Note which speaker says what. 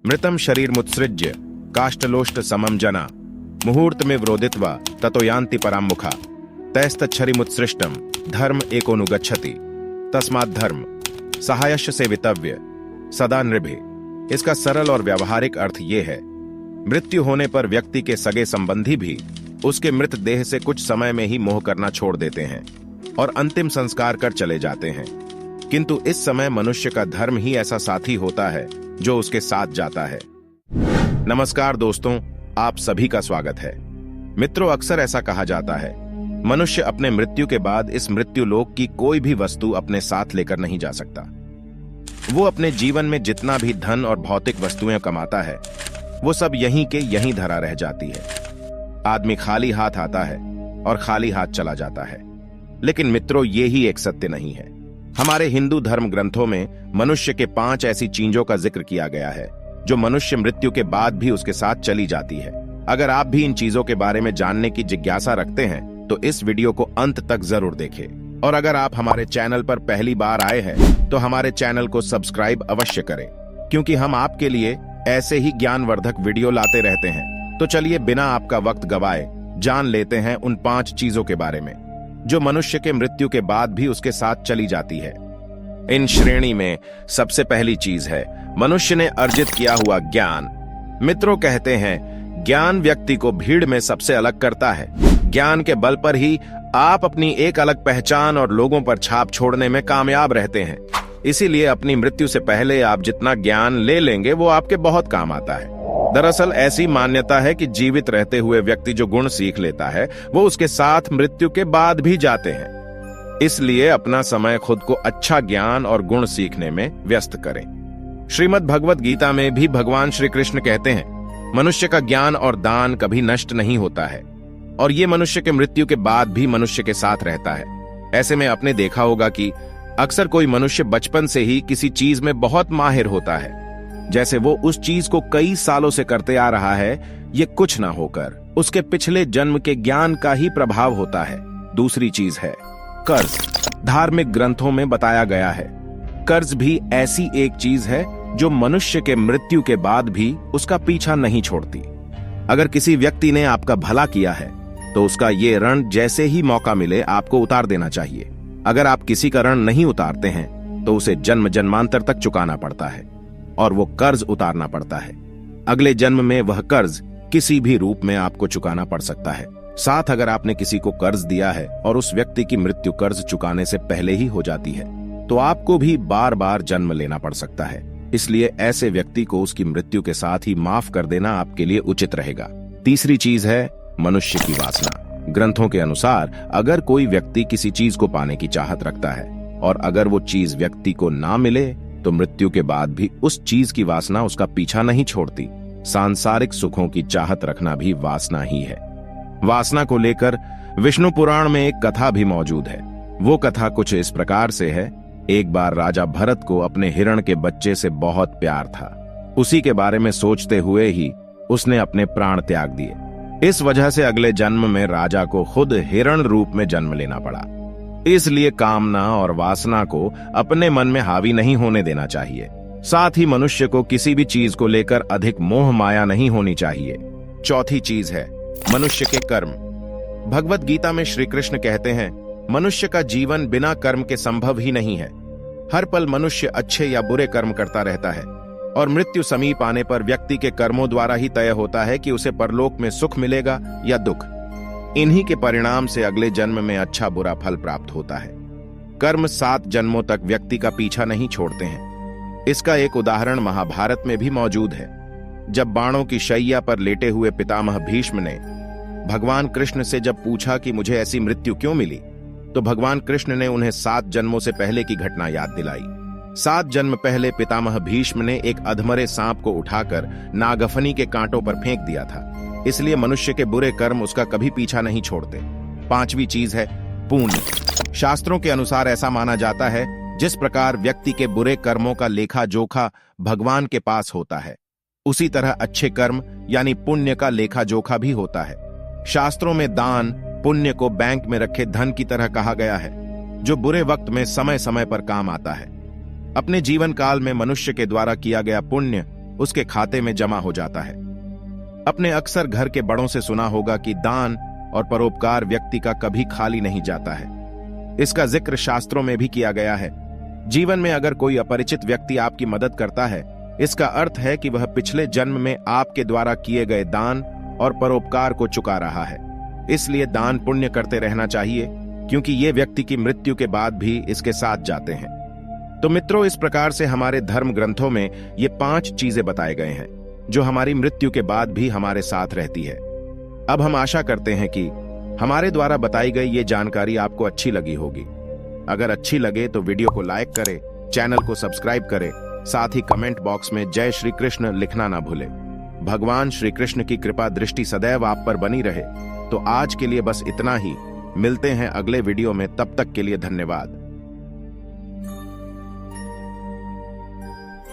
Speaker 1: मृतम शरीर मुत्सृज्य काष्ठलोष्ट समम जना मुहूर्त में व्रोदित्वा ततो यान्ति परामुखा तैस्तच्छरिमुत्सृष्टम धर्म एकोनुगच्छति तस्मात् धर्म सहायश्च सेवितव्य सदा नृभे। इसका सरल और व्यावहारिक अर्थ ये है, मृत्यु होने पर व्यक्ति के सगे संबंधी भी उसके मृत देह से कुछ समय में ही मोह करना छोड़ देते हैं और अंतिम संस्कार कर चले जाते हैं, किंतु इस समय मनुष्य का धर्म ही ऐसा साथी होता है जो उसके साथ जाता है। नमस्कार दोस्तों, आप सभी का स्वागत है। मित्रों, अक्सर ऐसा कहा जाता है, मनुष्य अपने मृत्यु के बाद इस मृत्यु लोक की कोई भी वस्तु अपने साथ लेकर नहीं जा सकता। वो अपने जीवन में जितना भी धन और भौतिक वस्तुएं कमाता है वो सब यहीं के यहीं धरा रह जाती है। आदमी खाली हाथ आता है और खाली हाथ चला जाता है। लेकिन मित्रों, ये ही एक सत्य नहीं है। हमारे हिंदू धर्म ग्रंथों में मनुष्य के 5 ऐसी चीजों का जिक्र किया गया है जो मनुष्य मृत्यु के बाद भी उसके साथ चली जाती है। अगर आप भी इन चीजों के बारे में जानने की जिज्ञासा रखते हैं तो इस वीडियो को अंत तक जरूर देखें। और अगर आप हमारे चैनल पर पहली बार आए हैं तो हमारे चैनल को सब्सक्राइब अवश्य करें, क्योंकि हम आपके लिए ऐसे ही ज्ञानवर्धक वीडियो लाते रहते हैं। तो चलिए बिना आपका वक्त गवाए जान लेते हैं उन 5 चीजों के बारे में जो मनुष्य के मृत्यु के बाद भी उसके साथ चली जाती है। इन श्रेणी में सबसे पहली चीज है मनुष्य ने अर्जित किया हुआ ज्ञान। मित्रों, कहते हैं ज्ञान व्यक्ति को भीड़ में सबसे अलग करता है। ज्ञान के बल पर ही आप अपनी एक अलग पहचान और लोगों पर छाप छोड़ने में कामयाब रहते हैं। इसीलिए अपनी मृत्यु से पहले आप जितना ज्ञान ले लेंगे वो आपके बहुत काम आता है। दरअसल ऐसी मान्यता है कि जीवित रहते हुए व्यक्ति जो गुण सीख लेता है वो उसके साथ मृत्यु के बाद भी जाते हैं। इसलिए अपना समय खुद को अच्छा ज्ञान और गुण सीखने में व्यस्त करें। श्रीमद् भगवत गीता में भी भगवान श्री कृष्ण कहते हैं, मनुष्य का ज्ञान और दान कभी नष्ट नहीं होता है और ये मनुष्य के मृत्यु के बाद भी मनुष्य के साथ रहता है। ऐसे में आपने देखा होगा कि अक्सर कोई मनुष्य बचपन से ही किसी चीज में बहुत माहिर होता है, जैसे वो उस चीज को कई सालों से करते आ रहा है। ये कुछ ना होकर उसके पिछले जन्म के ज्ञान का ही प्रभाव होता है। दूसरी चीज है कर्ज। धार्मिक ग्रंथों में बताया गया है कर्ज भी ऐसी एक चीज है जो मनुष्य के मृत्यु के बाद भी उसका पीछा नहीं छोड़ती। अगर किसी व्यक्ति ने आपका भला किया है तो उसका ये ऋण जैसे ही मौका मिले आपको उतार देना चाहिए। अगर आप किसी का ऋण नहीं उतारते हैं तो उसे जन्म जन्मांतर तक चुकाना पड़ता है और वो कर्ज उतारना पड़ता है। अगले जन्म में वह कर्ज किसी भी रूप में आपको चुकाना पड़ सकता है। साथ अगर आपने किसी को कर्ज दिया है और उस व्यक्ति की मृत्यु कर्ज चुकाने से पहले ही हो जाती है तो आपको भी बार बार जन्म लेना पड़ सकता है। इसलिए ऐसे व्यक्ति को उसकी मृत्यु के साथ ही माफ कर देना आपके लिए उचित रहेगा। तीसरी चीज है मनुष्य की वासना। ग्रंथों के अनुसार अगर कोई व्यक्ति किसी चीज को पाने की चाहत रखता है और अगर वो चीज व्यक्ति को ना मिले तो मृत्यु के बाद भी उस चीज की वासना उसका पीछा नहीं छोड़ती। सांसारिक सुखों की चाहत रखना भी वासना ही है। वासना को लेकर विष्णु पुराण में एक कथा भी मौजूद है। वो कथा कुछ इस प्रकार से है, एक बार राजा भरत को अपने हिरण के बच्चे से बहुत प्यार था। उसी के बारे में सोचते हुए ही उसने अपने प्राण त्याग दिए। इस वजह से अगले जन्म में राजा को खुद हिरण रूप में जन्म लेना पड़ा। इसलिए कामना और वासना को अपने मन में हावी नहीं होने देना चाहिए। साथ ही मनुष्य को किसी भी चीज को लेकर अधिक मोह माया नहीं होनी चाहिए। चौथी चीज है मनुष्य के कर्म। भगवत गीता में श्री कृष्ण कहते हैं, मनुष्य का जीवन बिना कर्म के संभव ही नहीं है। हर पल मनुष्य अच्छे या बुरे कर्म करता रहता है और मृत्यु समीप आने पर व्यक्ति के कर्मों द्वारा ही तय होता है कि उसे परलोक में सुख मिलेगा या दुख। इन्हीं के परिणाम से अगले जन्म में अच्छा बुरा फल प्राप्त होता है। कर्म 7 जन्मों तक व्यक्ति का पीछा नहीं छोड़ते हैं। इसका एक उदाहरण महाभारत में भी मौजूद है। जब बाणों की शैया पर लेटे हुए पितामह भीष्म ने भगवान कृष्ण से जब पूछा कि मुझे ऐसी मृत्यु क्यों मिली, तो भगवान कृष्ण ने उन्हें 7 जन्मों से पहले की घटना याद दिलाई। 7 जन्म पहले पितामह भीष्म ने एक अधमरे सांप को उठाकर नागफनी के कांटों पर फेंक दिया था। इसलिए मनुष्य के बुरे कर्म उसका कभी पीछा नहीं छोड़ते। 5वीं चीज है पुण्य। शास्त्रों के अनुसार ऐसा माना जाता है जिस प्रकार व्यक्ति के बुरे कर्मों का लेखा जोखा भगवान के पास होता है, उसी तरह अच्छे कर्म यानी पुण्य का लेखा जोखा भी होता है। शास्त्रों में दान पुण्य को बैंक में रखे धन की तरह कहा गया है, जो बुरे वक्त में समय समय पर काम आता है। अपने जीवन काल में मनुष्य के द्वारा किया गया पुण्य उसके खाते में जमा हो जाता है। अपने अक्सर घर के बड़ों से सुना होगा कि दान और परोपकार व्यक्ति का कभी खाली नहीं जाता है। इसका जिक्र शास्त्रों में भी किया गया है। जीवन में अगर कोई अपरिचित व्यक्ति आपकी मदद करता है, इसका अर्थ है कि वह पिछले जन्म में आपके द्वारा किए गए दान और परोपकार को चुका रहा है। इसलिए दान पुण्य करते रहना चाहिए, क्योंकि ये व्यक्ति की मृत्यु के बाद भी इसके साथ जाते हैं। तो मित्रों, इस प्रकार से हमारे धर्म ग्रंथों में ये 5 चीजें बताए गए हैं जो हमारी मृत्यु के बाद भी हमारे साथ रहती है। अब हम आशा करते हैं कि हमारे द्वारा बताई गई ये जानकारी आपको अच्छी लगी होगी। अगर अच्छी लगे तो वीडियो को लाइक करें, चैनल को सब्सक्राइब करें, साथ ही कमेंट बॉक्स में जय श्री कृष्ण लिखना ना भूलें। भगवान श्री कृष्ण की कृपा दृष्टि सदैव आप पर बनी रहे। तो आज के लिए बस इतना ही। मिलते हैं अगले वीडियो में, तब तक के लिए धन्यवाद।